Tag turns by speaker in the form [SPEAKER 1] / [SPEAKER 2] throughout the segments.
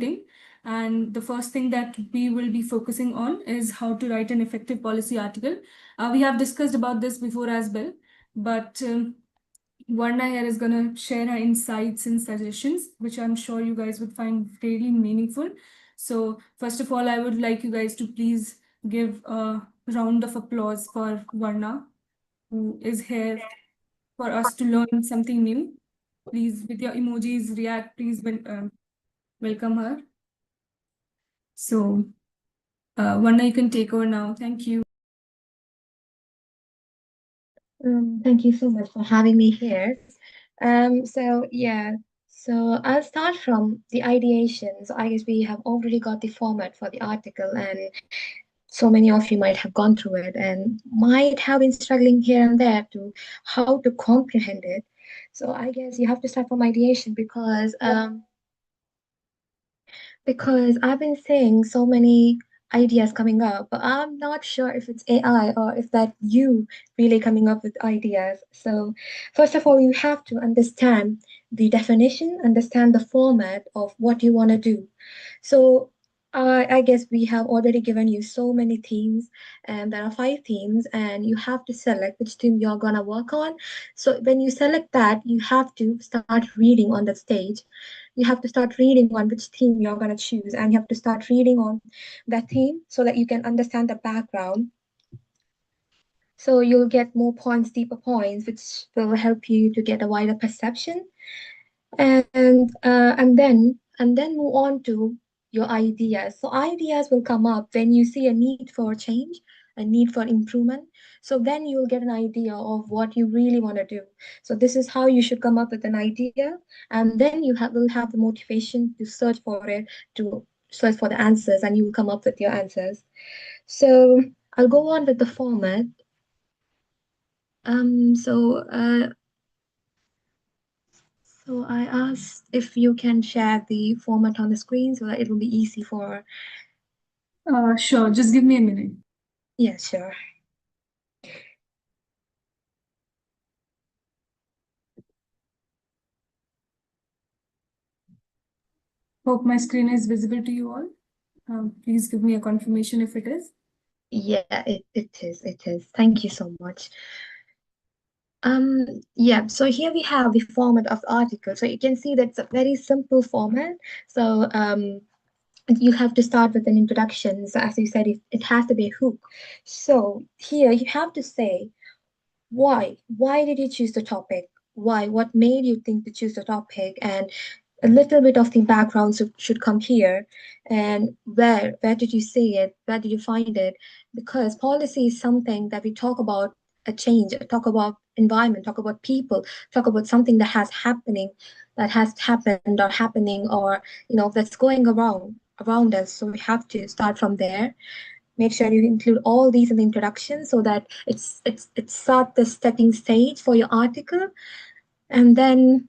[SPEAKER 1] meeting. And the first thing that we will be focusing on is how to write an effective policy article. We have discussed about this before as well, but Varna here is going to share her insights and suggestions, which I'm sure you guys would find really meaningful. So first of all, I would like you guys to please give a round of applause for Varna, who is here for us to learn something new. Please, with your emojis, react, please welcome her. So, Varna, you can take over now. Thank you.
[SPEAKER 2] Thank you so much for having me here. So I'll start from the ideation. So I guess we have already got the format for the article, and so many of you might have gone through it and might have been struggling here and there to how to comprehend it. So I guess you have to start from ideation because I've been seeing so many ideas coming up, but I'm not sure if it's AI or if that you really coming up with ideas. So first of all, you have to understand the definition, understand the format of what you want to do. So I guess we have already given you so many themes, and there are 5 themes, and you have to select which theme you're gonna work on. So when you select that, you have to start reading on the stage. You have to start reading on which theme you're going to choose, and you have to start reading on that theme so that you can understand the background. So you'll get more points, deeper points, which will help you to get a wider perception, and then move on to your ideas. So ideas will come up when you see a need for change, a need for improvement. So then you'll get an idea of what you really want to do. So this is how you should come up with an idea, and then will have the motivation to search for it, to search for the answers, and you will come up with your answers. So I'll go on with the format. Um, so uh, So I asked if you can share the format on the screen so that it will be easy for.
[SPEAKER 1] Sure, just give me a minute.
[SPEAKER 2] Yeah, sure.
[SPEAKER 1] Hope my screen is visible to you all. Please give me a confirmation if it is.
[SPEAKER 2] Yeah, it is. It is. Thank you so much. So here we have the format of the article. So you can see that it's a very simple format. So you have to start with an introduction. So as you said, it has to be a hook. So here you have to say why. Why did you choose the topic? Why? What made you think to choose the topic? And a little bit of the background should come here. And where did you see it? Where did you find it? Because policy is something that we talk about a change, talk about environment, talk about people, talk about something that has happened or happening, or that's going around us. So we have to start from there. Make sure you include all these in the introduction so that it's start the setting stage for your article. And then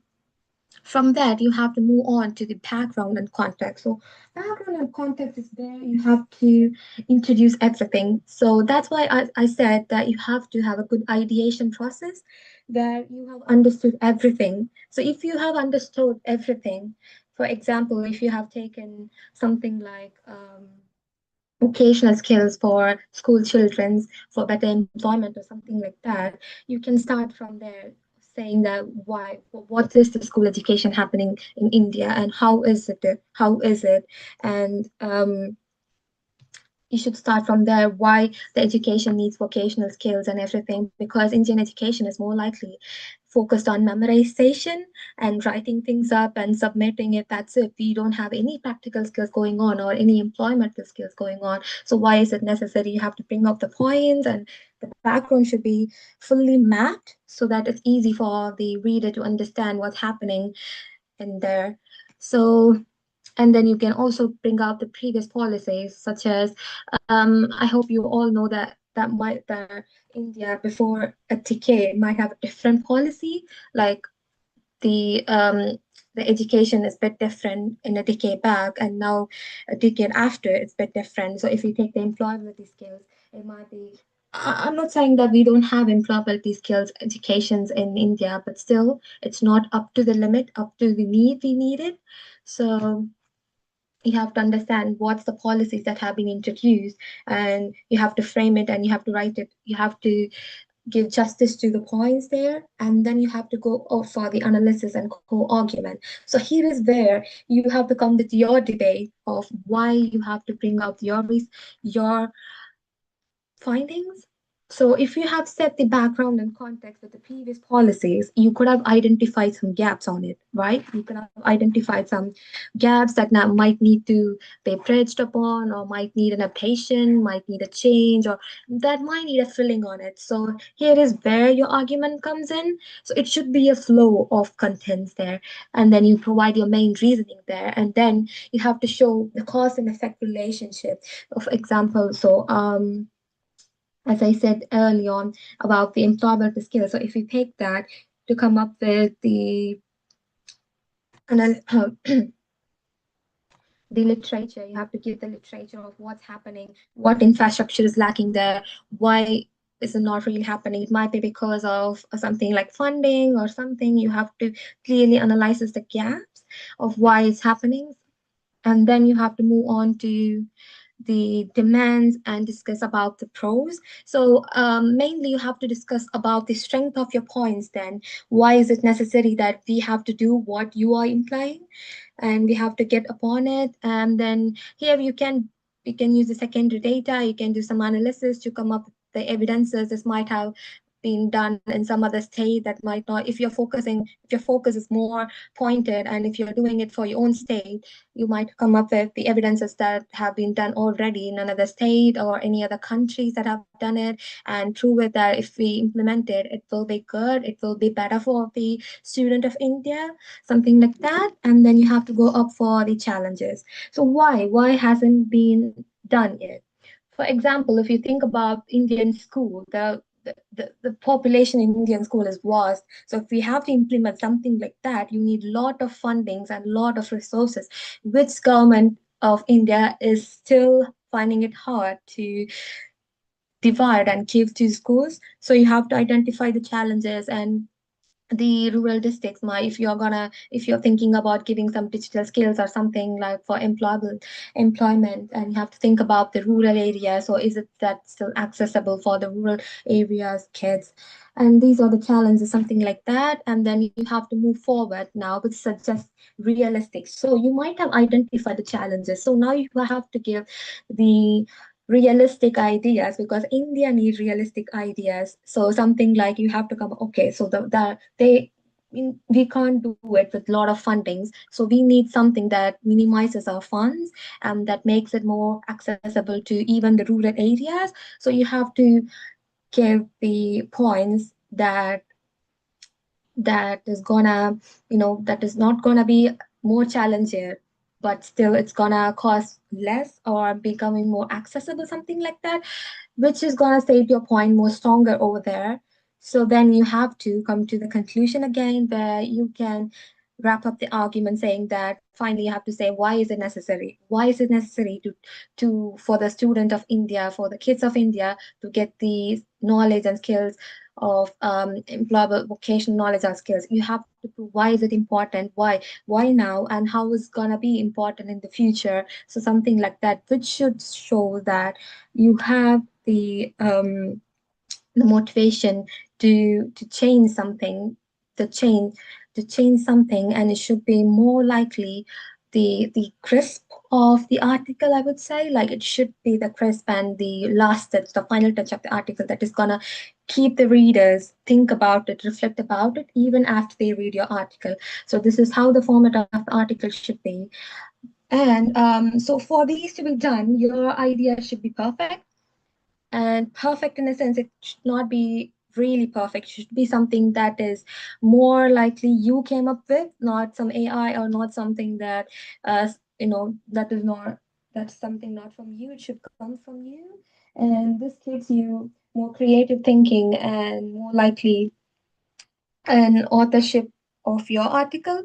[SPEAKER 2] from that you have to move on to the background and context. So background and context is where you have to introduce everything. So that's why I said that you have to have a good ideation process where you have understood everything. So if you have understood everything, for example, if you have taken something like vocational skills for school children for better employment or something like that, you can start from there, saying that what is the school education happening in India, and how is it, and you should start from there, why the education needs vocational skills and everything, because Indian education is more likely focused on memorization and writing things up and submitting it. That's it. We don't have any practical skills going on or any employmental skills going on. So why is it necessary? You have to bring up the points, and the background should be fully mapped so that it's easy for the reader to understand what's happening in there. So, and then you can also bring out the previous policies, such as I hope you all know that India before a decade might have a different policy, like the um, the education is a bit different in a decade back, and now a decade after it's a bit different. So if you take the employability skills, it might be. I'm not saying that we don't have employability skills educations in India, but still, it's not up to the limit, up to the need we need it. So you have to understand what's the policies that have been introduced, and you have to frame it and you have to write it. You have to give justice to the points there, and then you have to go for the analysis and co-argument. So here is where you have to come with your debate of why you have to bring out your findings. So if you have set the background and context with the previous policies, you could have identified some gaps on it, right? You could have identified some gaps that now might need to be bridged upon, or might need an adaptation, might need a change, or that might need a filling on it. So here is where your argument comes in. So it should be a flow of contents there, and then you provide your main reasoning there, and then you have to show the cause and effect relationship. For example, as I said early on about the employability skill. So if you take that to come up with anal- the literature, you have to give the literature of what's happening, what infrastructure is lacking there, why is it not really happening. It might be because of something like funding or something. You have to clearly analyze the gaps of why it's happening, and then you have to move on to the demands and discuss about the pros. So mainly you have to discuss about the strength of your points. Then why is it necessary that we have to do what you are implying, and we have to get upon it. And then here you can use the secondary data. You can do some analysis to come up with the evidences. This might have been done in some other state that might not. If your focus is more pointed, and if you're doing it for your own state, you might come up with the evidences that have been done already in another state or any other countries that have done it, and prove it that if we implement it, it will be good, it will be better for the student of India, something like that. And then you have to go up for the challenges. So why hasn't been done yet? For example, if you think about Indian school, the population in Indian school is vast. So if we have to implement something like that, you need a lot of fundings and a lot of resources, which government of India is still finding it hard to divide and give to schools. So you have to identify the challenges and the rural districts. If you're thinking about giving some digital skills or something like for employment, and you have to think about the rural areas, or is it that still accessible for the rural areas kids? And these are the challenges, something like that. And then you have to move forward now with suggest realistic. So you might have identified the challenges, so now you have to give the realistic ideas, because India needs realistic ideas. So something like you have to come, okay, so we can't do it with a lot of fundings. So we need something that minimizes our funds and that makes it more accessible to even the rural areas. So you have to give the points that is gonna, that is not gonna be more challenging, but still it's gonna cost less or becoming more accessible, something like that, which is gonna state your point more stronger over there. So then you have to come to the conclusion again, where you can wrap up the argument saying that finally you have to say why is it necessary? Why is it necessary to for the student of India, for the kids of India to get the knowledge and skills of employable vocational knowledge and skills? You have to prove why is it important, why now, and how is gonna be important in the future. So something like that, which should show that you have the motivation to change something, to change something, and it should be more likely the crisp of the article. I would say, like, it should be the crisp and the last touch, the final touch of the article that is gonna keep the readers think about it, reflect about it, even after they read your article. So this is how the format of the article should be. And so for these to be done, your idea should be perfect. And perfect in a sense, it should not be really perfect. It should be something that is more likely you came up with, not some AI, or not something that that is not, that's something not from you. It should come from you. And this gives you more creative thinking and more likely an authorship of your article.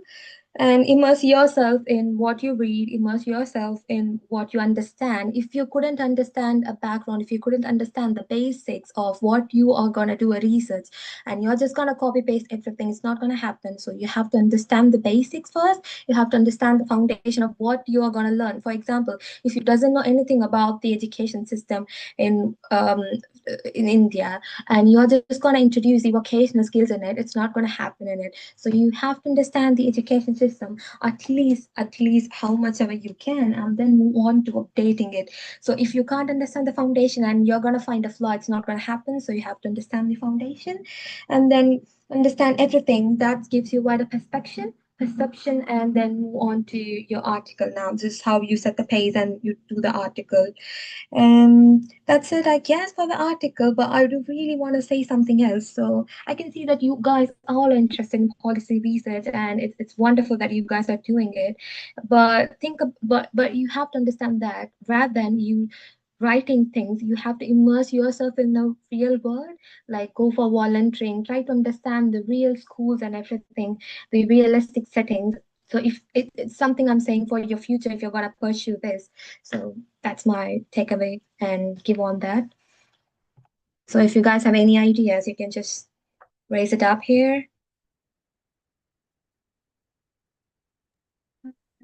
[SPEAKER 2] and immerse yourself in what you read, immerse yourself in what you understand. If you couldn't understand a background, if you couldn't understand the basics of what you are going to do a research, and you're just going to copy paste everything, it's not going to happen. So you have to understand the basics first. You have to understand the foundation of what you are going to learn. For example, if you doesn't know anything about the education system in India, and you're just going to introduce the vocational skills in it, it's not going to happen in it. So you have to understand the education system at least how much ever you can, and then move on to updating it. So if you can't understand the foundation and you're going to find a flaw, it's not going to happen. So you have to understand the foundation, and then understand everything. That gives you wider perception, and then move on to your article. Now this is how you set the pace and you do the article. That's it, I guess, for the article, but I do really want to say something else. So I can see that you guys all are interested in policy research, and it's wonderful that you guys are doing it. But you have to understand that rather than you writing things, you have to immerse yourself in the real world, like go for volunteering, try to understand the real schools and everything, the realistic settings. So if it's something I'm saying for your future, if you're gonna pursue this. So that's my takeaway and give on that. So if you guys have any ideas, you can just raise it up here.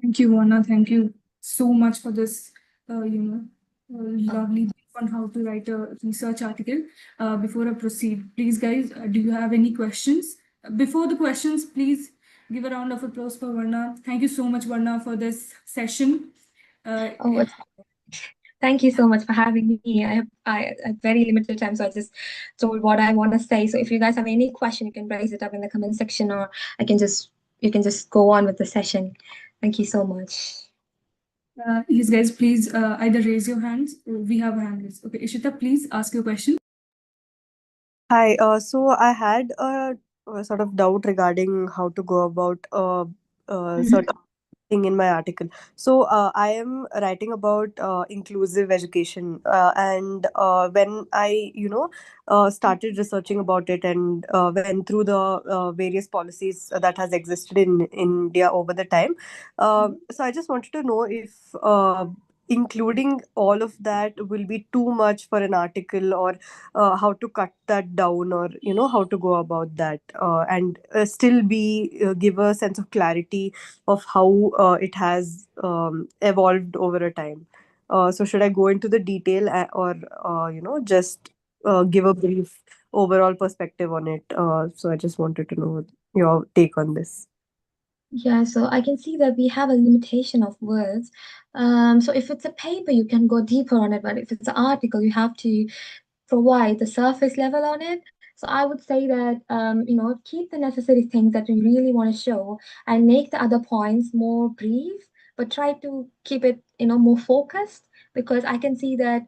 [SPEAKER 1] Thank you, Varna. Thank you so much for this,
[SPEAKER 2] Oh,
[SPEAKER 1] lovely brief on how to write a research article. Before I proceed, please, guys, do you have any questions? Before the questions, please give a round of applause for Varna. Thank you so much, Varna, for this session.
[SPEAKER 2] oh, thank you so much for having me. I have very limited time, so I just told what I want to say. So if you guys have any question, you can raise it up in the comment section, or I can just you can just go on with the session. Thank you so much.
[SPEAKER 1] Yes, guys, please either raise your hands. We have hand raised. Okay, Ishita, please ask your question.
[SPEAKER 3] Hi, so I had a sort of doubt regarding how to go about
[SPEAKER 2] Mhm.
[SPEAKER 3] certain thing in my article. So I am writing about inclusive education, and when I, started researching about it and went through the various policies that has existed in India over the time. So I just wanted to know if including all of that will be too much for an article, or how to cut that down, or how to go about that, and still be give a sense of clarity of how it has evolved over a time. So should I go into the detail, or just give a brief overall perspective on it? So I just wanted to know your take on this.
[SPEAKER 2] Yeah, so I can see that we have a limitation of words. So if it's a paper, you can go deeper on it, but if it's an article, you have to provide the surface level on it. So I would say that keep the necessary things that you really want to show, and make the other points more brief, but try to keep it more focused, because I can see that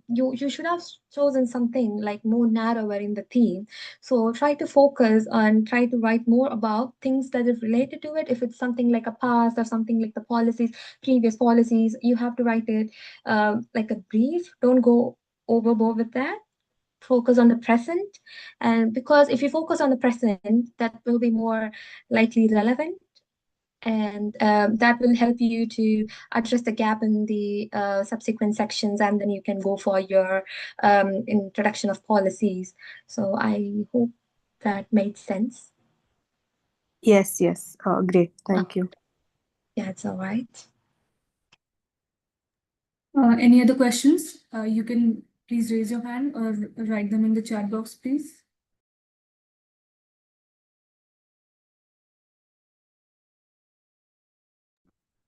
[SPEAKER 2] you should have chosen something like more narrower in the theme. So try to focus and try to write more about things that is related to it. If it's something like a past or something like the policies, previous policies, you have to write it like a brief. Don't go overboard with that. Focus on the present, and because if you focus on the present, that will be more likely relevant, and that will help you to address the gap in the subsequent sections, and then you can go for your introduction of policies. So I hope that made sense.
[SPEAKER 3] Yes, yes. Great.
[SPEAKER 2] Oh,
[SPEAKER 3] Thank you.
[SPEAKER 2] yeah, it's all right.
[SPEAKER 1] Any other questions? You can please raise your hand or write them in the chat box, please.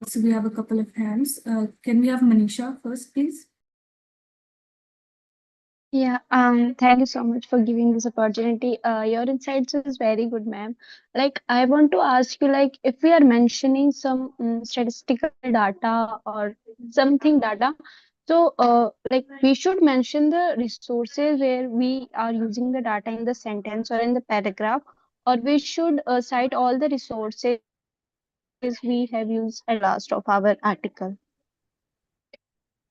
[SPEAKER 1] So we have a couple of hands. Can we have Manisha first, please?
[SPEAKER 4] Yeah, thank you so much for giving this opportunity. Your insights is very good, ma'am. Like, I want to ask you, like, if we are mentioning some statistical data or something data, so like we should mention the resources where we are using the data in the sentence or in the paragraph, or we should cite all the resources we have used at last of our article.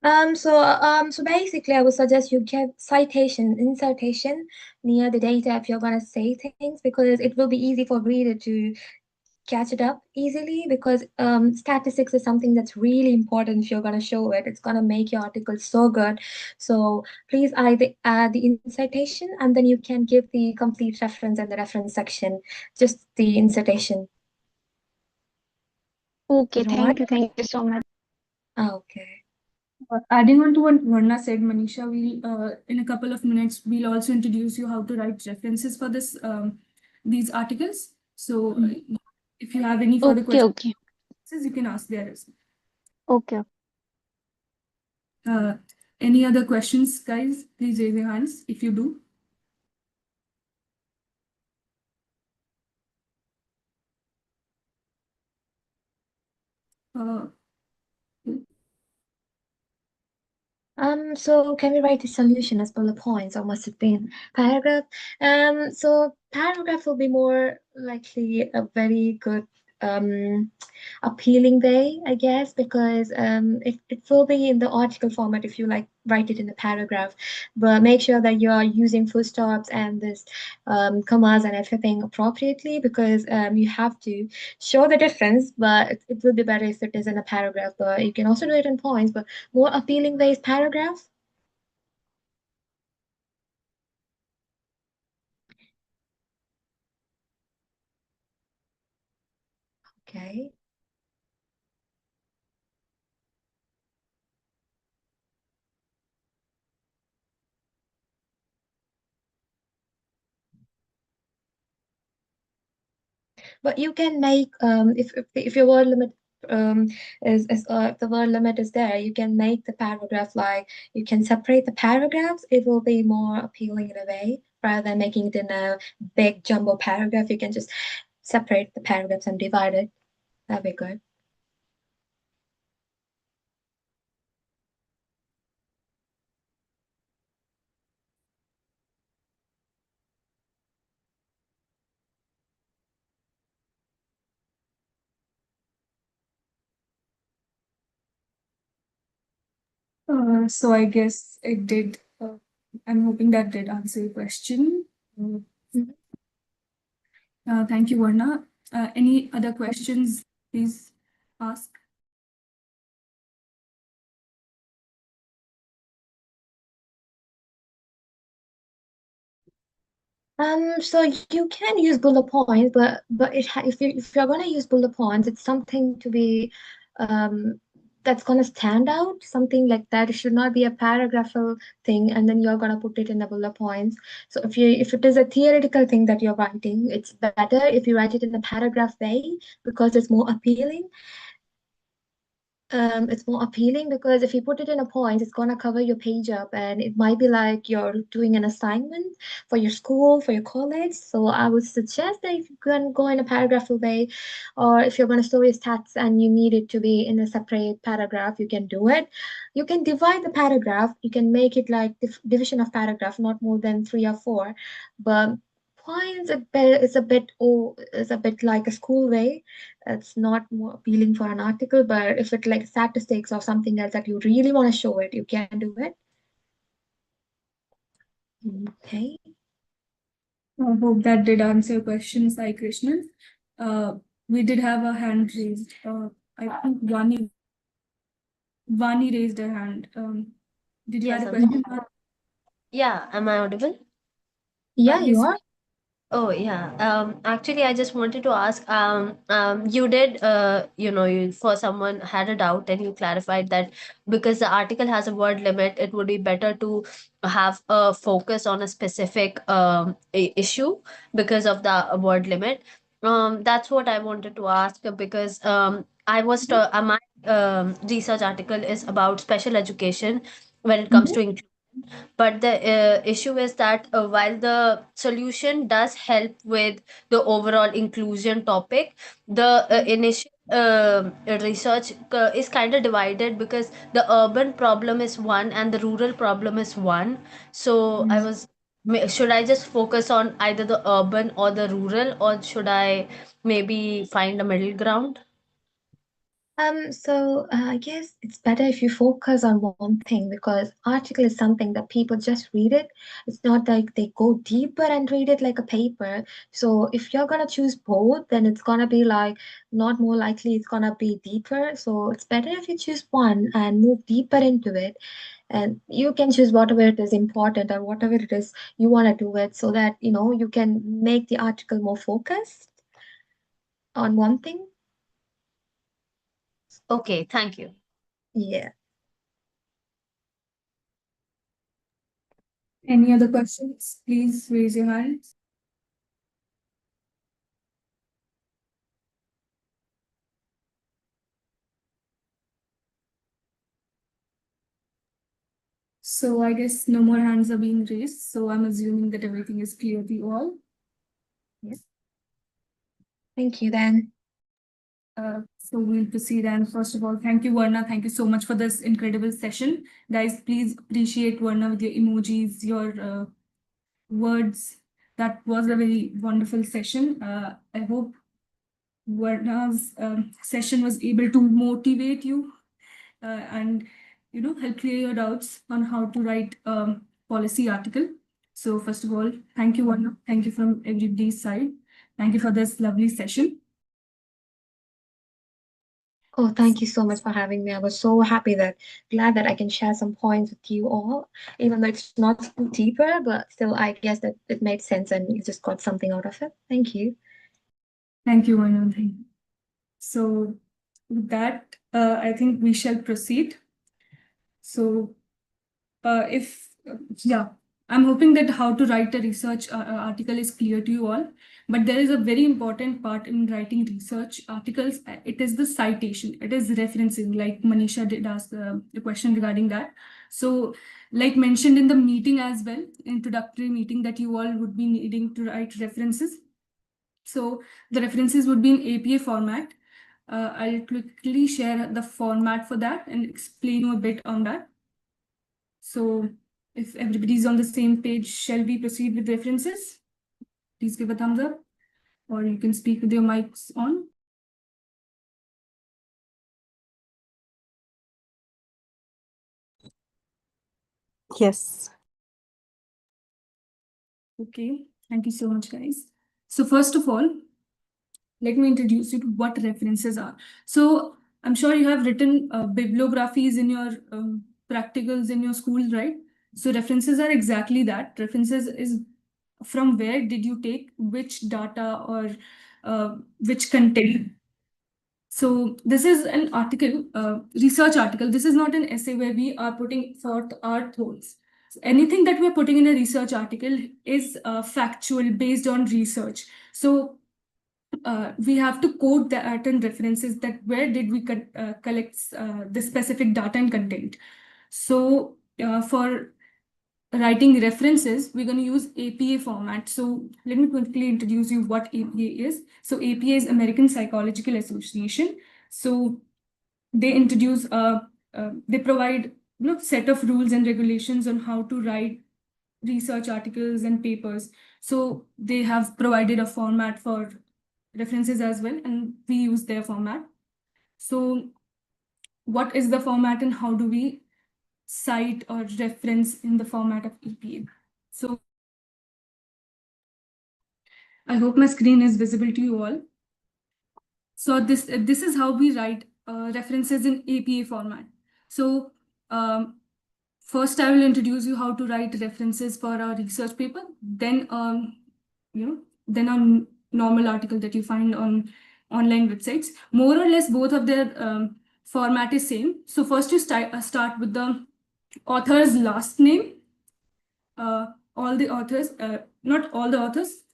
[SPEAKER 2] So basically, I would suggest you give citation, insertion near the data if you're gonna say things, because it will be easy for reader to catch it up easily because statistics is something that's really important if you're going to show it. It's going to make your article so good. So please either add the incitation and then you can give the complete reference in the reference section, just the incitation.
[SPEAKER 4] Okay,
[SPEAKER 2] Is it all right?
[SPEAKER 4] thank you so much.
[SPEAKER 2] Okay.
[SPEAKER 1] Adding on to what Varna said, Manisha, in a couple of minutes, we'll also introduce you how to write references for these articles. So if you have any further
[SPEAKER 4] Okay,
[SPEAKER 1] questions,
[SPEAKER 4] okay,
[SPEAKER 1] you can ask there as
[SPEAKER 4] okay.
[SPEAKER 1] well. Any other questions, guys? Please raise your hands if you do. Uh,
[SPEAKER 2] So can we write the solution as bullet points or must it be in paragraph? So paragraph will be more likely a very good appealing way, I guess, because it will be in the article format if you like write it in a paragraph, but make sure that you are using full stops and this commas and everything appropriately because you have to show the difference, but it will be better if it is in a paragraph, but you can also do it in points, but more appealing way is paragraph. Okay. But you can make if your word limit is if the word limit is there, you can make the paragraph like you can separate the paragraphs. It will be more appealing in a way rather than making it in a big jumbo paragraph. You can just separate the paragraphs and divide it. That'd be good.
[SPEAKER 1] so I guess it did. I'm hoping that did answer your question. Thank you, Varna. Any other questions, please ask.
[SPEAKER 2] So you can use bullet points, but if you're gonna use bullet points, it's something to be that's gonna stand out, something like that. It should not be a paragraphal thing, and then you're gonna put it in the bullet points. So if it is a theoretical thing that you're writing, it's better if you write it in a paragraph way because it's more appealing. It's more appealing because if you put it in a point, it's gonna cover your page up, and it might be like you're doing an assignment for your school, for your college. So I would suggest that if you can go in a paragraph way, or if you're gonna store your stats and you need it to be in a separate paragraph, you can do it. You can divide the paragraph. You can make it like division of paragraph, not more than 3 or 4, but points is a bit like a school way. It's not more appealing for an article, but if it like statistics or something else that you really want to show it, you can do it. Okay.
[SPEAKER 1] I hope that did answer your question, Sai Krishnan. We did have a hand raised. I think Vani raised her hand. Did you
[SPEAKER 5] Yes,
[SPEAKER 1] have a
[SPEAKER 5] I'm
[SPEAKER 1] question?
[SPEAKER 5] yeah, am I audible?
[SPEAKER 2] Yeah, you
[SPEAKER 1] Yes.
[SPEAKER 2] are.
[SPEAKER 5] Oh, yeah. Actually, I just wanted to ask, you did, you for someone had a doubt and you clarified that because the article has a word limit, it would be better to have a focus on a specific issue because of the word limit. That's what I wanted to ask because I was my research article is about special education when it comes
[SPEAKER 2] Mhm.
[SPEAKER 5] to inclusion. But the issue is that while the solution does help with the overall inclusion topic, the initial research is kind of divided because the urban problem is one and the rural problem is one. So I was, should I just focus on either the urban or the rural, or should I maybe find a middle ground?
[SPEAKER 2] I guess it's better if you focus on one thing because article is something that people just read it. It's not like they go deeper and read it like a paper. So if you're gonna choose both, then it's gonna be like not more likely it's gonna be deeper. So it's better if you choose one and move deeper into it. And you can choose whatever it is important or whatever it is you want to do it so that you can make the article more focused on one thing.
[SPEAKER 5] Okay, thank you.
[SPEAKER 2] Yeah.
[SPEAKER 1] Any other questions? Please raise your hands. So I guess no more hands are being raised. So I'm assuming that everything is clear to you all.
[SPEAKER 2] Thank you then.
[SPEAKER 1] So we'll proceed. And first of all, thank you, Varna. Thank you so much for this incredible session. Guys, please appreciate Varna with your emojis, your words. That was a very wonderful session. I hope Varna's session was able to motivate you and help clear your doubts on how to write policy article. So first of all, thank you, Varna. Thank you from everybody's side. Thank you for this lovely session.
[SPEAKER 2] Oh, thank you so much for having me. I was so glad that I can share some points with you all, even though it's not deeper, but still, I guess that it made sense and you just got something out of it. Thank you.
[SPEAKER 1] Thank you, Varna. Thank you. So with that, I think we shall proceed. So I'm hoping that how to write a research article is clear to you all. But there is a very important part in writing research articles. It is the citation. It is referencing, like Manisha did ask the question regarding that. So like mentioned in the meeting as well, introductory meeting, that you all would be needing to write references. So the references would be in APA format. I'll quickly share the format for that and explain you a bit on that. So if everybody's on the same page, shall we proceed with references? Please give a thumbs up, or you can speak with your mics on.
[SPEAKER 3] Yes.
[SPEAKER 1] Okay, thank you so much, guys. So first of all, let me introduce you to what references are. So I'm sure you have written bibliographies in your practicals in your schools, right? So references are exactly that. References is from where did you take which data or which content. So this is an article, research article. This is not an essay where we are putting forth our thoughts. So anything that we're putting in a research article is factual, based on research. So we have to quote that and references that where did we collect the specific data and content. So for writing references, we're going to use APA format. So let me quickly introduce you what APA is. So APA is American Psychological Association. So they introduce they provide set of rules and regulations on how to write research articles and papers. So they have provided a format for references as well, and we use their format. So what is the format and how do we cite or reference in the format of APA? So I hope my screen is visible to you all. So this is how we write references in APA format. So first I will introduce you how to write references for our research paper, then then a normal article that you find on online websites. More or less both of their format is same. So first you start with the author's last name, all the authors, not all the authors.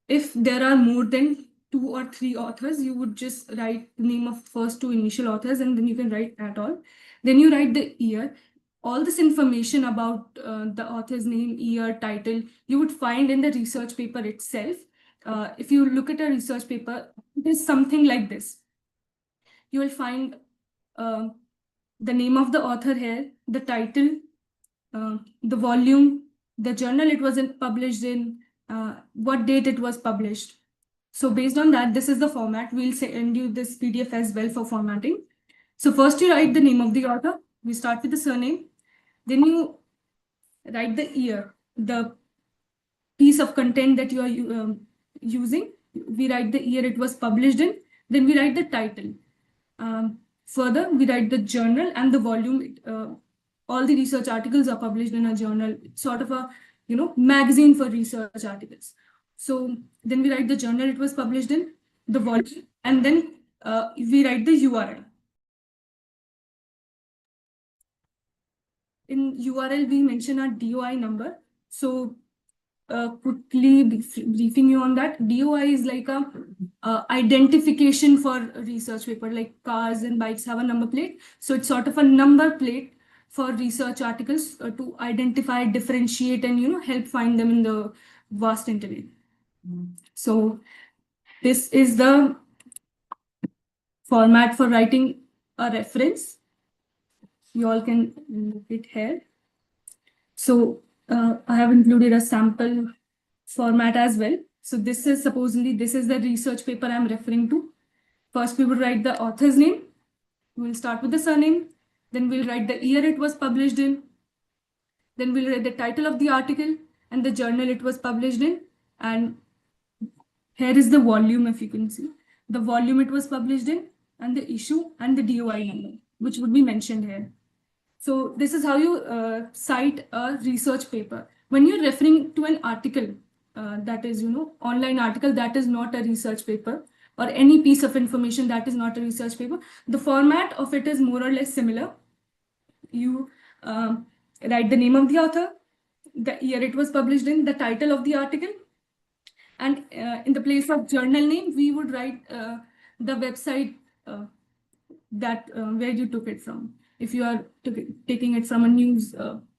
[SPEAKER 1] If there are more than 2 or 3 authors, you would just write the name of first 2 initial authors, and then you can write at all. Then you write the year. All this information about the author's name, year, title, you would find in the research paper itself. If you look at a research paper, it is something like this. You will find the name of the author here, the title, the volume, the journal it was published in, what date it was published, So based on that, this is the format. We'll send you this PDF as well for formatting. So first you write the name of the author. We start with the surname. Then you write the year, the piece of content that you are using. We write the year it was published in. Then we write the title. Further, we write the journal and the volume. All the research articles are published in a journal. It's sort of a magazine for research articles. So then we write the journal it was published in, the volume, and then we write the URL. In URL, we mention our DOI number. So quickly briefing you on that, DOI is like a identification for a research paper, like cars and bikes have a number plate. So it's sort of a number plate for research articles to identify, differentiate, and help find them in the vast internet. So this is the format for writing a reference. You all can look it here. So I have included a sample format as well. So this is the research paper I'm referring to. First, we will write the author's name. We'll start with the surname. Then we'll write the year it was published in. Then we'll write the title of the article and the journal it was published in. And here is the volume, if you can see. The volume it was published in, and the issue, and the DOI number, which would be mentioned here. So this is how you cite a research paper. When you're referring to an article, that is, online article, that is not a research paper, or any piece of information that is not a research paper, the format of it is more or less similar. You write the name of the author, the year it was published in, the title of the article, and in the place of journal name, we would write the website that where you took it from. If you are taking it from a news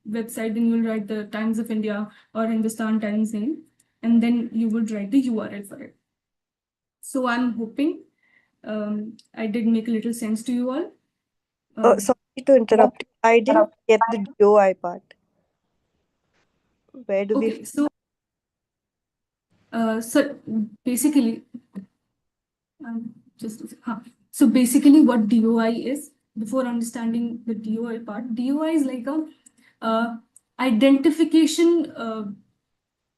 [SPEAKER 1] website, then you'll write the Times of India or Hindustan Times name, and then you would write the URL for it. So I'm hoping I did make a little sense to you all.
[SPEAKER 3] Sorry to interrupt. I didn't get the DOI part. Where do we?
[SPEAKER 1] Okay, so basically, so basically, what DOI is, before understanding the DOI part, DOI is like a identification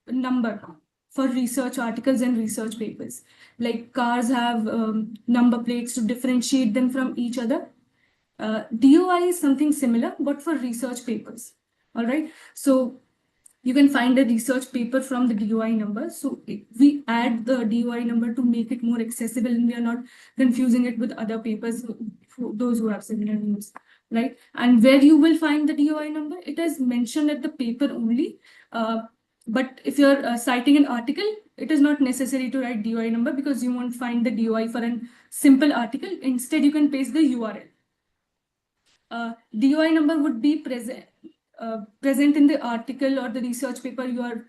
[SPEAKER 1] number for research articles and research papers. Like cars have number plates to differentiate them from each other. DOI is something similar, but for research papers. All right. So you can find a research paper from the DOI number. So we add the DOI number to make it more accessible, and we are not confusing it with other papers, those who have similar names, right? And where you will find the DOI number, it is mentioned at the paper only. But if you're citing an article, it is not necessary to write DOI number, because you won't find the DOI for a simple article. Instead, you can paste the URL. DOI number would be present in the article or the research paper you are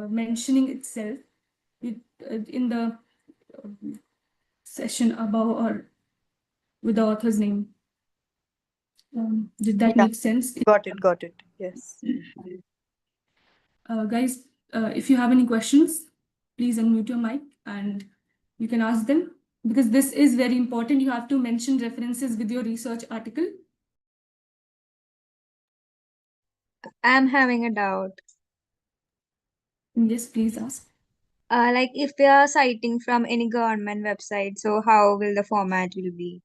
[SPEAKER 1] mentioning itself, in the session above, or with the author's name. Did that make sense?
[SPEAKER 3] Got it. Yes.
[SPEAKER 1] Guys, if you have any questions, please unmute your mic and you can ask them, because this is very important. You have to mention references with your research article.
[SPEAKER 6] I'm having a doubt.
[SPEAKER 1] Yes, please ask.
[SPEAKER 6] Like if we are citing from any government website, so how will the format will be?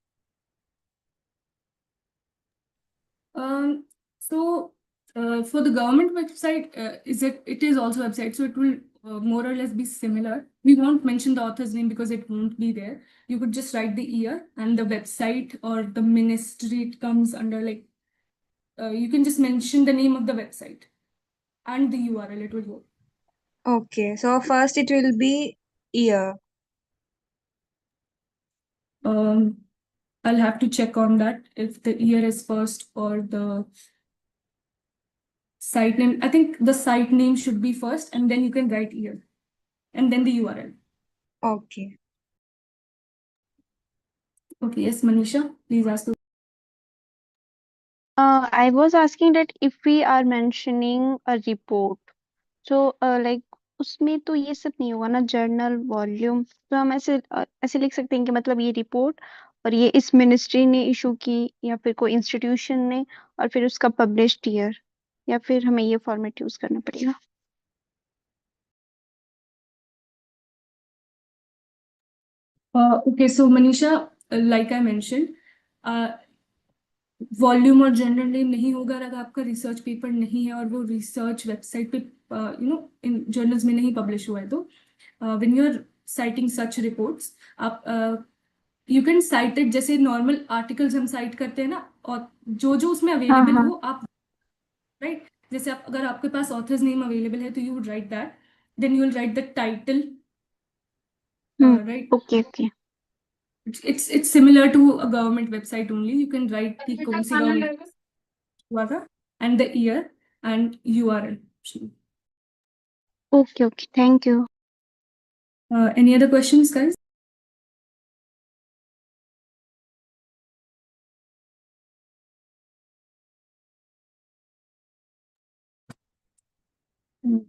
[SPEAKER 1] So for the government website, it is also a website, so it will more or less be similar. We won't mention the author's name because it won't be there. You could just write the year and the website or the ministry it comes under. Like you can just mention the name of the website and the URL. It will work.
[SPEAKER 6] Okay, so first it will be year.
[SPEAKER 1] I'll have to check on that, if the year is first or the site name. I think the site name should be first, and then you can write year, and then the URL.
[SPEAKER 6] Okay.
[SPEAKER 1] Okay, yes, Manisha, please ask.
[SPEAKER 4] I was asking that if we are mentioning a report, so like उसमें तो ये सब नहीं होगा ना, journal volume. तो हम ऐसे लिख सकते हैं कि मतलब ये रिपोर्ट और ये इस मिनिस्ट्री ने इशू की या फिर कोई इंस्टीट्यूशन ने, और फिर उसका पब्लिश्ड ईयर, या फिर हमें ये फॉर्मेट यूज करना पड़ेगा?
[SPEAKER 1] Okay, so Manisha, like I mentioned, volume और जर्नल नेम नहीं होगा अगर आपका रिसर्च पेपर नहीं है और वो रिसर्च वेबसाइट पे इन जर्नल्स में नहीं पब्लिश हुआ है, तो when you are citing such reports, आप यू कैन साइट इट जैसे नॉर्मल आर्टिकल्स हम साइट करते हैं ना, और जो जो उसमें
[SPEAKER 4] हाँ
[SPEAKER 1] अवेलेबल
[SPEAKER 4] हाँ।
[SPEAKER 1] हो आप, राइट, जैसे आप अगर आपके पास ऑथर्स नेम अवेलेबल है तो you would write that, then you will write the title, right.
[SPEAKER 4] Okay okay.
[SPEAKER 1] It's similar to a government website only. You can write the कौन सी government हुआ था and the year and URL.
[SPEAKER 4] Okay okay, thank you.
[SPEAKER 1] Any other questions, guys?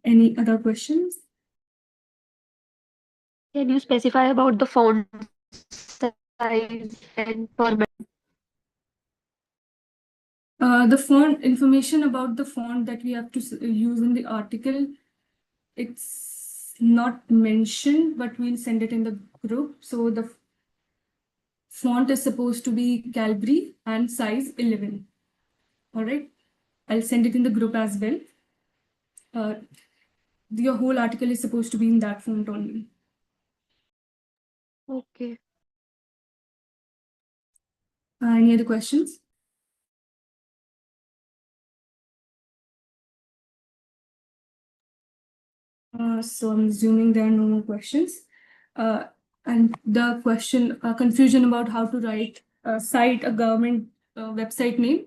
[SPEAKER 1] Any other questions?
[SPEAKER 7] Can you specify about the font size and format?
[SPEAKER 1] The font information about the font that we have to use in the article, it's not mentioned, but we'll send it in the group. So the font is supposed to be Calibri and size 11. All right, I'll send it in the group as well. Your whole article is supposed to be in that font only.
[SPEAKER 7] Okay.
[SPEAKER 1] Any other questions? So I'm assuming there are no more questions. And the confusion about how to cite a government website name.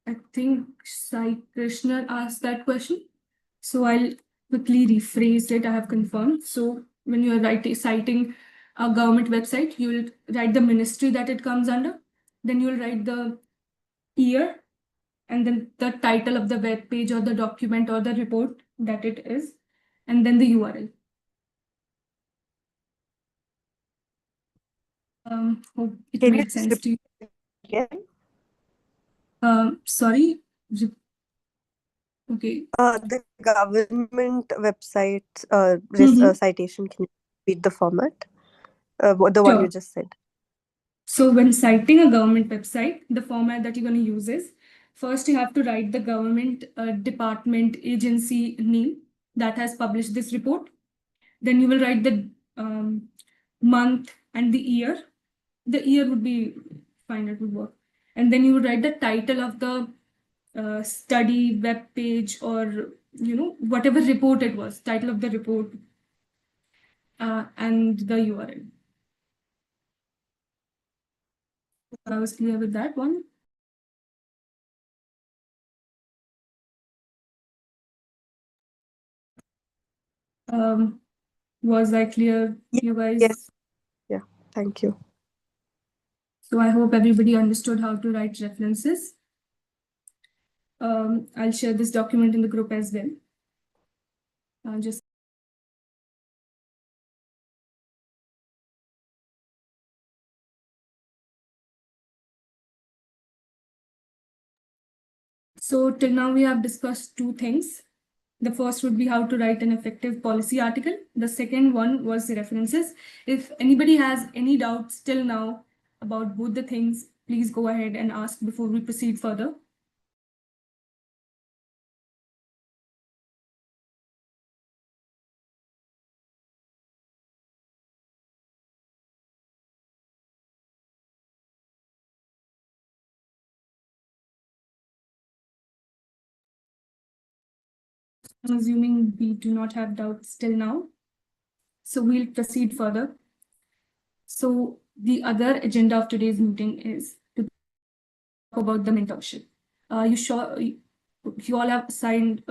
[SPEAKER 1] I think Sai Krishna asked that question. So I'll quickly rephrase it. I have confirmed. So when you are citing a government website, you'll write the ministry that it comes under. Then you'll write the year and then the title of the web page or the document or the report that it is, and then the URL. Hope it
[SPEAKER 3] Can you
[SPEAKER 1] made sense to you.
[SPEAKER 3] again?
[SPEAKER 1] Sorry. Okay.
[SPEAKER 3] The government website
[SPEAKER 1] Mhm.
[SPEAKER 3] citation, can you repeat the format? The one you
[SPEAKER 1] Sure.
[SPEAKER 3] just said.
[SPEAKER 1] So when citing a government website, the format that you're going to use is, first you have to write the government department agency name that has published this report. Then you will write the month and the year. The year would be fine, it would work. And then you would write the title of the study, web page, or whatever report it was, title of the report, and the URL. I was clear with that one. Was I clear, you guys?
[SPEAKER 3] Yes. Yeah, thank you.
[SPEAKER 1] So I hope everybody understood how to write references. I'll share this document in the group as well. Just so till now we have discussed two things. The first would be how to write an effective policy article. The second one was the references. If anybody has any doubts till now about both the things, please go ahead and ask before we proceed further. I'm assuming we do not have doubts till now. So we'll proceed further. So the other agenda of today's meeting is to talk about the mentorship. You all have assigned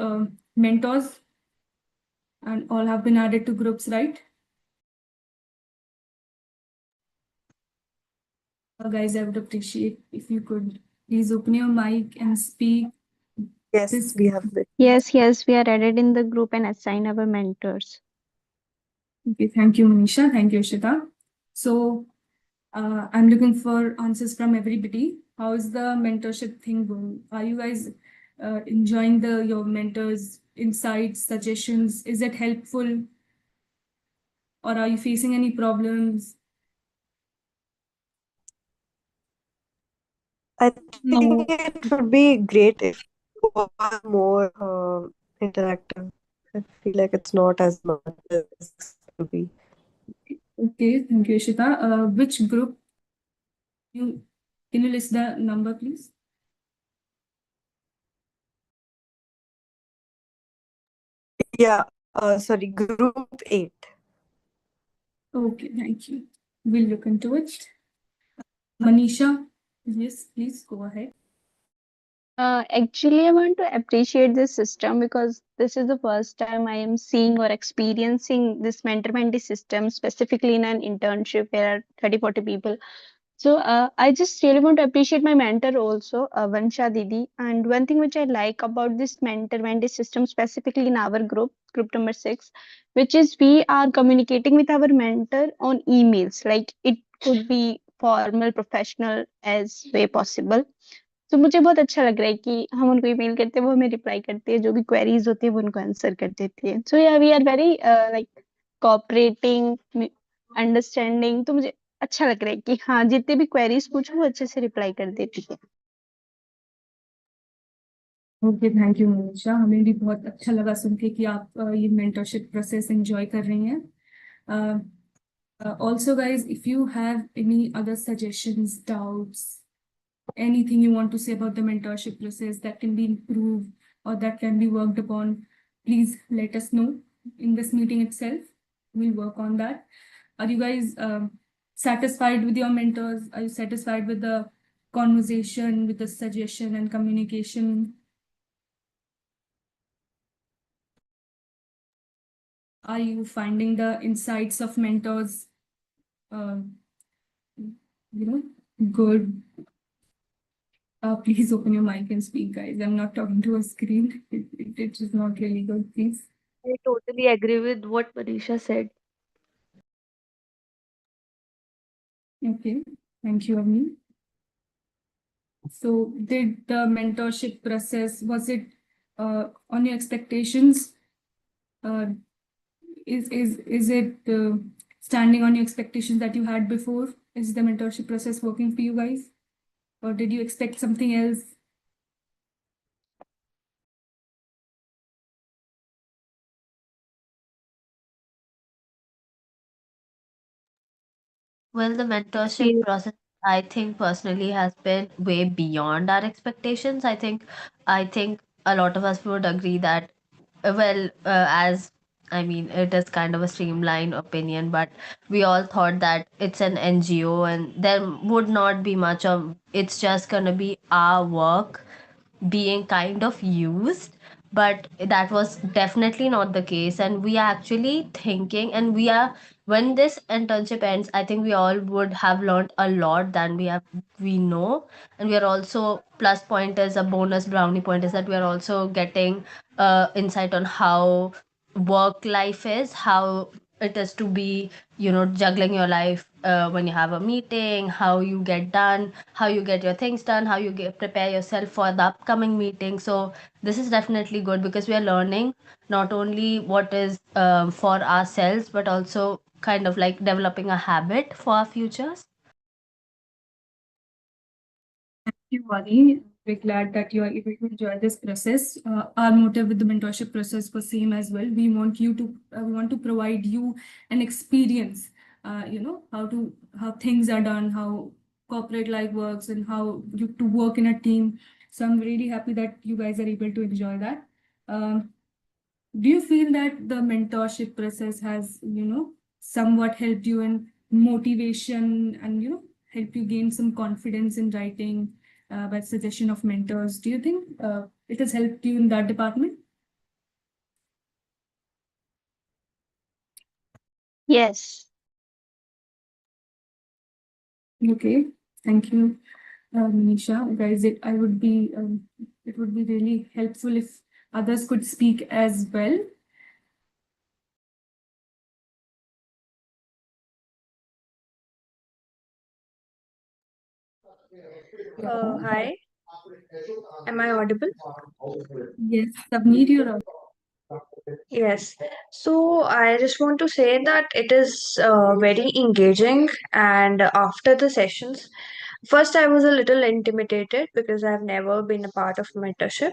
[SPEAKER 1] mentors and all have been added to groups, right? Guys, I would appreciate if you could please open your mic and speak.
[SPEAKER 3] Yes,
[SPEAKER 1] This
[SPEAKER 3] we have it.
[SPEAKER 4] Yes, we are added in the group and assign our mentors.
[SPEAKER 1] Okay, thank you, Manisha. Thank you, Ishita. So I'm looking for answers from everybody. How is the mentorship thing going? Are you guys enjoying your mentors' insights, suggestions? Is it helpful? Or are you facing any problems?
[SPEAKER 3] I
[SPEAKER 6] No.
[SPEAKER 3] think it would be great if it was more interactive. I feel like it's not as much as it could be.
[SPEAKER 1] Okay, thank you, Ishita. Which group can you list the number, please?
[SPEAKER 3] Yeah, sorry, group 8.
[SPEAKER 1] Okay, thank you. We'll look into it. Manisha, yes, please go ahead.
[SPEAKER 4] Actually, I want to appreciate this system because this is the first time I am seeing or experiencing this mentor-mentee system, specifically in an internship where 30-40 people. So I just really want to appreciate my mentor also, Vansha Didi. And one thing which I like about this mentor-mentee system, specifically in our group number 6, which is we are communicating with our mentor on emails. Like it could be formal, professional as way possible. तो मुझे बहुत अच्छा लग रहा है कि हम उनको ईमेल करते हैं, वो हमें रिप्लाई करती है, जो भी क्वेरीज होती है वो उनको आंसर कर देती है. So yeah we are very like cooperating, understanding. तो मुझे अच्छा लग रहा है कि हाँ, जितने भी क्वेरीज पूछो वो अच्छे से रिप्लाई कर देती है.
[SPEAKER 1] Okay, thank you Manisha. हमें भी बहुत अच्छा लगा सुन के कि आप ये मेंटरशिप प्रोसेस एंजॉय कर रही हैं. Also, guys, if you have any other suggestions, doubts, anything you want to say about the mentorship process that can be improved or that can be worked upon, please let us know in this meeting itself. We'll work on that. Are you guys satisfied with your mentors? Are you satisfied with the conversation, with the suggestion and communication? Are you finding the insights of mentors, uh, good? Please open your mic and speak, guys. I'm not talking to a screen. It is not really good, please.
[SPEAKER 7] I totally agree with what Manisha said.
[SPEAKER 1] Okay, thank you, Avni. So, did the mentorship process, was it on your expectations? Is it standing on your expectations that you had before? Is the mentorship process working for you guys? Or did you expect something else?
[SPEAKER 5] Well, the mentorship
[SPEAKER 6] Yeah.
[SPEAKER 5] process, I think personally has been way beyond our expectations. I think a lot of us would agree that, as I mean, it is kind of a streamlined opinion, but we all thought that it's an NGO and there would not be much of, it's just gonna be our work being kind of used, but that was definitely not the case. And we are actually thinking, and we are, when this internship ends, I think we all would have learned a lot than we know. And we are also, plus point is a bonus brownie point is that we are also getting insight on how work life is, how it is to be, juggling your life when you have a meeting, how you get done, how you get your things done, how you prepare yourself for the upcoming meeting. So this is definitely good because we are learning not only what is for ourselves, but also kind of like developing a habit for our futures.
[SPEAKER 1] Thank you, Vani. We're glad that you are able to enjoy this process. Our motive with the mentorship process was same as well. We want to provide you an experience, how things are done, how corporate life works, and how you to work in a team. So I'm really happy that you guys are able to enjoy that. Um, do you feel that the mentorship process has, somewhat helped you in motivation and, help you gain some confidence in writing by suggestion of mentors? Do you think it has helped you in that department?
[SPEAKER 4] Yes.
[SPEAKER 1] Okay, thank you, Manisha. Guys, I would be it would be really helpful if others could speak as well.
[SPEAKER 8] Hi, am I audible?
[SPEAKER 1] Yes, Savneet, you're on.
[SPEAKER 8] Yes. So I just want to say that it is very engaging, and after the sessions, first I was a little intimidated because I've never been a part of mentorship,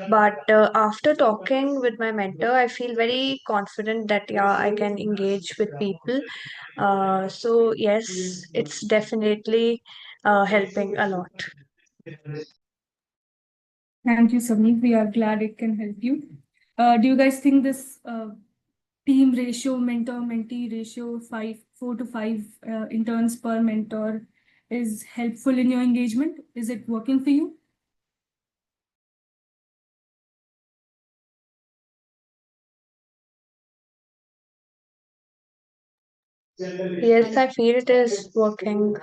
[SPEAKER 8] but after talking with my mentor, I feel very confident that yeah, I can engage with people. So yes, it's definitely helping a lot.
[SPEAKER 1] Thank you, Savneet. We are glad it can help you. Do you guys think this team ratio, mentor-mentee ratio, 4 to 5 interns per mentor is helpful in your engagement? Is it working for you?
[SPEAKER 8] Yes, I feel it is working.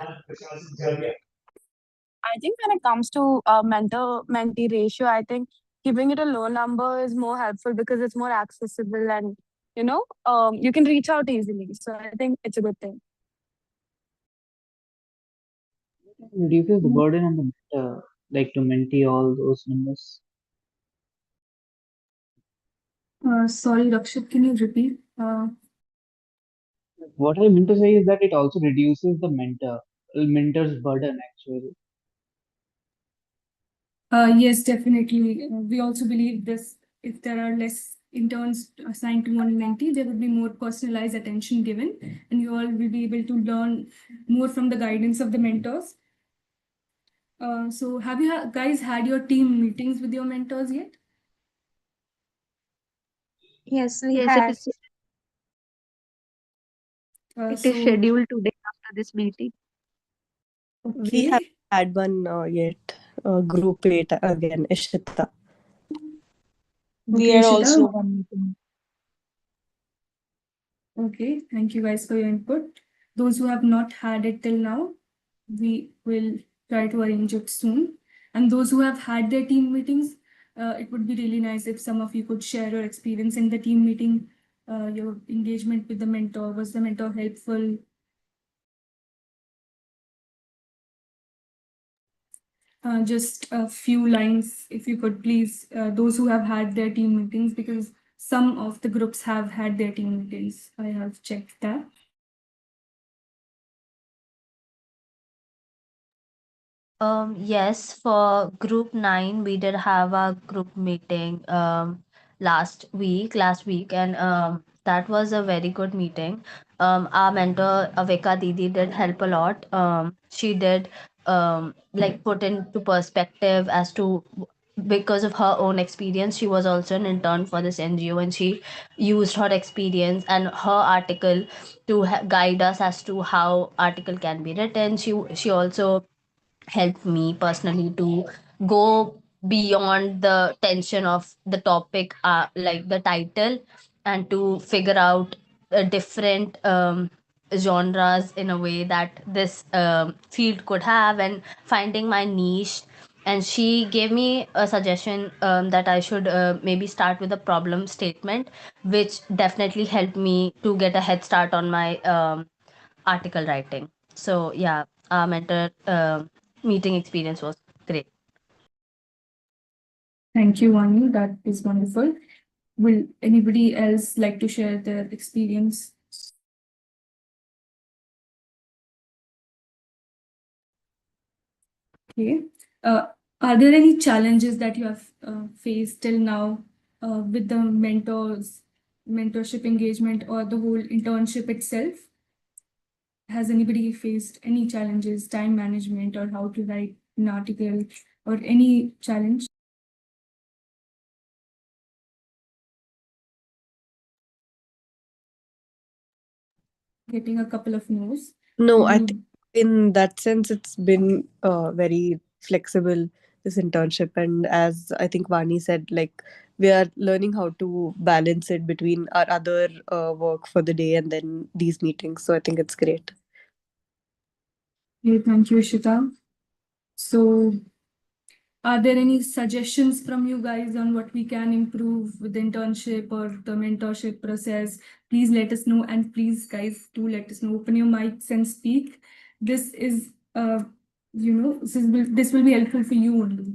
[SPEAKER 9] I think when it comes to mentor-mentee ratio, I think keeping it a low number is more helpful because it's more accessible and you can reach out easily. So I think it's a good thing.
[SPEAKER 10] Reduces the burden on the mentor, like to mentee all those numbers.
[SPEAKER 1] Sorry, Rakshit, can you repeat?
[SPEAKER 10] What I meant to say is that it also reduces the mentor's burden actually.
[SPEAKER 1] Yes, definitely. We also believe this, if there are less interns assigned to one mentee, there would be more personalized attention given, and you all will be able to learn more from the guidance of the mentors. So have you guys had your team meetings with your mentors yet?
[SPEAKER 6] Yes, we
[SPEAKER 7] Yes,
[SPEAKER 6] have.
[SPEAKER 7] it is
[SPEAKER 1] So,
[SPEAKER 7] scheduled today after this meeting.
[SPEAKER 3] We haven't
[SPEAKER 1] okay.
[SPEAKER 3] had one yet. Group 8 again, Ishita.
[SPEAKER 6] We
[SPEAKER 1] Okay,
[SPEAKER 6] are
[SPEAKER 1] Ishita.
[SPEAKER 6] also one meeting.
[SPEAKER 1] Okay, thank you guys for your input. Those who have not had it till now, we will try to arrange it soon. And those who have had their team meetings, it would be really nice if some of you could share your experience in the team meeting, your engagement with the mentor. Was the mentor helpful? Just a few lines, if you could please, those who have had their team meetings, because some of the groups have had their team meetings. I have checked that.
[SPEAKER 5] Yes, for group 9, we did have a group meeting last week, and that was a very good meeting. Our mentor Avika Didi did help a lot. She did like put into perspective as to, because of her own experience, she was also an intern for this NGO, and she used her experience and her article to guide us as to how article can be written. She also helped me personally to go beyond the tension of the topic, like the title, and to figure out different genres in a way that this field could have, and finding my niche. And she gave me a suggestion that I should maybe start with a problem statement, which definitely helped me to get a head start on my article writing. So yeah, our mentor meeting experience was great.
[SPEAKER 1] Thank you, Vani. That is wonderful. Will anybody else like to share their experience? Okay. Are there any challenges that you have faced till now with the mentorship engagement, or the whole internship itself? Has anybody faced any challenges, time management, or how to write an article, or any challenge? Getting a couple of no's.
[SPEAKER 3] No, I
[SPEAKER 1] You
[SPEAKER 3] think in that sense, it's been very flexible, this internship. And as I think Vani said, like we are learning how to balance it between our other work for the day and then these meetings. So I think it's great.
[SPEAKER 1] Okay, thank you, Ishita. So Are there any suggestions from you guys on what we can improve with the internship or the mentorship process? Please let us know, and please, guys, do let us know. Open your mics and speak. This is, this will be helpful for you only.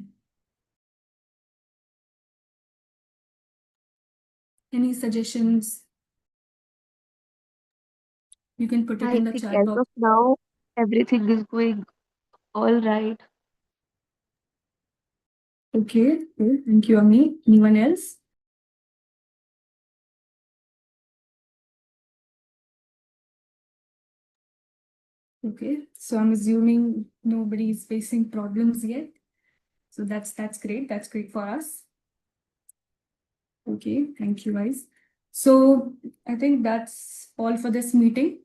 [SPEAKER 1] Any suggestions? You can put it
[SPEAKER 7] I
[SPEAKER 1] in the
[SPEAKER 7] think
[SPEAKER 1] chat
[SPEAKER 7] as
[SPEAKER 1] box.
[SPEAKER 7] of now, everything is going all right.
[SPEAKER 1] Okay, thank you, Ami. Anyone else? Okay, so I'm assuming nobody is facing problems yet. So that's great. That's great for us. Okay, thank you, guys. So I think that's all for this meeting.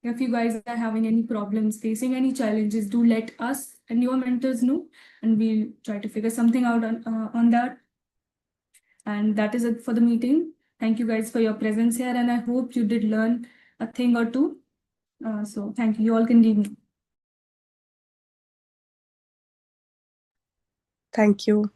[SPEAKER 1] If you guys are having any problems, facing any challenges, do let us and your mentors know, and we'll try to figure something out on that. And that is it for the meeting. Thank you guys for your presence here, and I hope you did learn a thing or two. So thank you. You all can leave me.
[SPEAKER 3] Thank you.